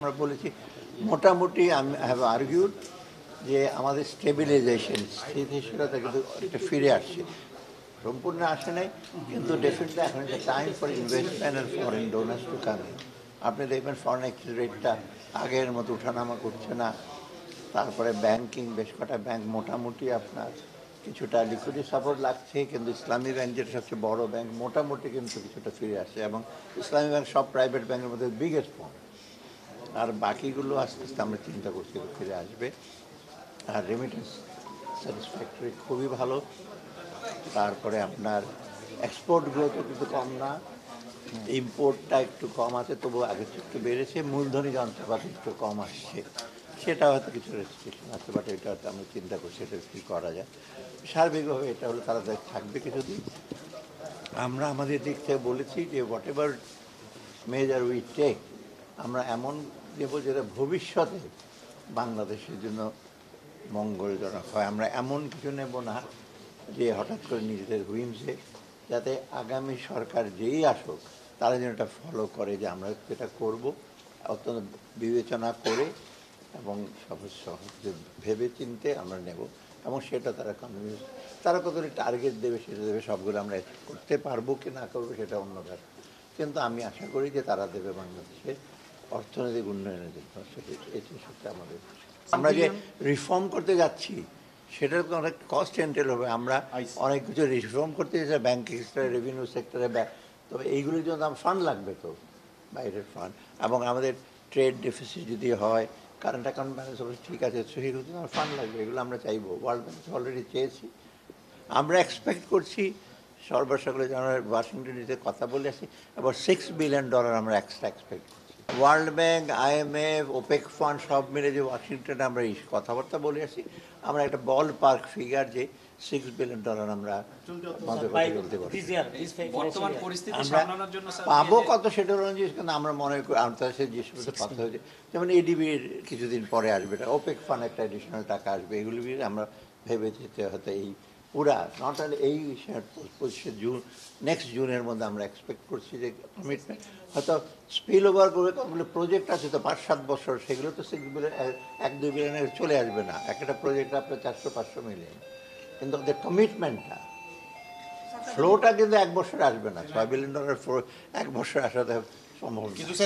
আমরা বলেছি মোটামুটি আমি হ্যাভ আর্গুড যে আমাদের স্টেবিলাইজেশন স্থিতিশীলতা কিন্তু একটা ফিরে আসছে, সম্পূর্ণ আসে নাই, কিন্তু ডেফিনেটলি এখন একটা time for investment and foreign donors to come. আপনি দেখবেন ফরেন এক্সচেঞ্জ রেটটা আগের মতো উঠানামা করছে না। তারপরে ব্যাংকিং, বেশ কটা ব্যাংক মোটামুটি আপনার কিছুটা লিকুইডিটি সাপোর্ট লাগছে, কিন্তু ইসলামী ব্যাংক যেটা সবচেয়ে বড় ব্যাংক মোটামুটি কিন্তু কিছুটা ফিরে আসছে, এবং ইসলামী ব্যাংক সব প্রাইভেট ব্যাংকের মধ্যে বিগেস্ট ফর্ম। আর বাকিগুলো আস্তে আস্তে আমরা চিন্তা করছি ফিরে আসবে। আর রেমিটেন্স স্যাটিসফ্যাক্টরি খুবই ভালো। তারপরে আপনার এক্সপোর্ট গ্রোথও কিন্তু কম না, ইম্পোর্টটা একটু কম আছে, তবু আগের চেয়ে একটু বেড়েছে। মূলধনী যন্ত্রপাতি একটু কম আসছে, সেটা হয়তো কিছু রেস্ট্রিকশন আছে, বাট এটা হয়তো আমরা চিন্তা করছি এটা কী করা যায়। সার্বিকভাবে এটা হলো তারা থাকবে কিছুদিন। আমরা আমাদের দিক থেকে বলেছি যে whatever measure we take, আমরা এমন দেব যেটা ভবিষ্যতে বাংলাদেশের জন্য মঙ্গলজনক হয়। আমরা এমন কিছু নেব না যে হঠাৎ করে নিজেদের হুইমসে, যাতে আগামী সরকার যেই আসুক তারা যেন এটা ফলো করে, যে আমরা যেটা করব অত্যন্ত বিবেচনা করে এবং সহজে ভেবে চিনতে আমরা নেব, এবং সেটা তারা কনভিন্স, তারা কতটা টার্গেট দেবে সেটা দেবে, সবগুলো আমরা করতে পারবো কি না করবো সেটা অন্য ব্যাপার, কিন্তু আমি আশা করি যে তারা দেবে বাংলাদেশের অর্থনৈতিক উন্নয়নের জন্য। এটি সত্যি আমাদের, আমরা যে রিফর্ম করতে যাচ্ছি সেটার তো অনেক কস্ট এন্টেল হবে। আমরা অনেক কিছু রিফর্ম করতে যাচ্ছি ব্যাংকিং সেক্টরে, রেভিনিউ সেক্টরে, তবে এইগুলোর জন্য আমার ফান্ড লাগবে, তো বাইরের ফান্ড, এবং আমাদের ট্রেড ডেফিসিট যদি হয়, কারেন্ট অ্যাকাউন্ট ব্যালেন্স হবে ঠিক আছে, সেগুলো জন্য আমার ফান্ড লাগবে, এগুলো আমরা চাইবো। ওয়ার্ল্ড ব্যাংক অলরেডি চেয়েছি, আমরা এক্সপেক্ট করছি সর্বসকলে আমরা ওয়াশিংটন ডিসিতে কথা বলে আসি, আবার $6 বিলিয়ন আমরা এক্সট্রা এক্সপেক্ট করছি। World bank, IMF, opaque fund সব মিলে যে ওয়াশিংটনে আমরা এই কথাবার্তা বলে আসি, আমরা একটা বল পার্ক ফিগার যে $6 বিলিয়ন আমরা পাবো কত সেটা অনুযায়ী, কিন্তু আমরা মনে করি আন্তর্জাতিক যে সমস্ত কথা হয়েছে, যেমন এডিবির কিছুদিন পরে আসবে, ওপেক ফান্ড একটা এডিশনাল টাকা আসবে, এগুলি আমরা ভেবে যেতে হয়তো এই পুরা নট অনলি এই 25 জুন, নেক্সট জুনের মধ্যে আমরা এক্সপেক্ট করছি যে কমিটমেন্ট হয়তো স্পিল ওভার করে। কতগুলো প্রজেক্ট আছে তো 5-7 বছর, সেগুলো তো 6 বিলিয়ন, 1-2 বিলিয়নের চলে আসবে না, একটা প্রজেক্ট আপনার 400-500 মিলিয়ন, কিন্তু ওদের কমিটমেন্টটা, ফ্লোটা কিন্তু 1 বছর আসবে না। $6 বিলিয়ন ফ্লো 1 বছর আসাতে সম্ভব না।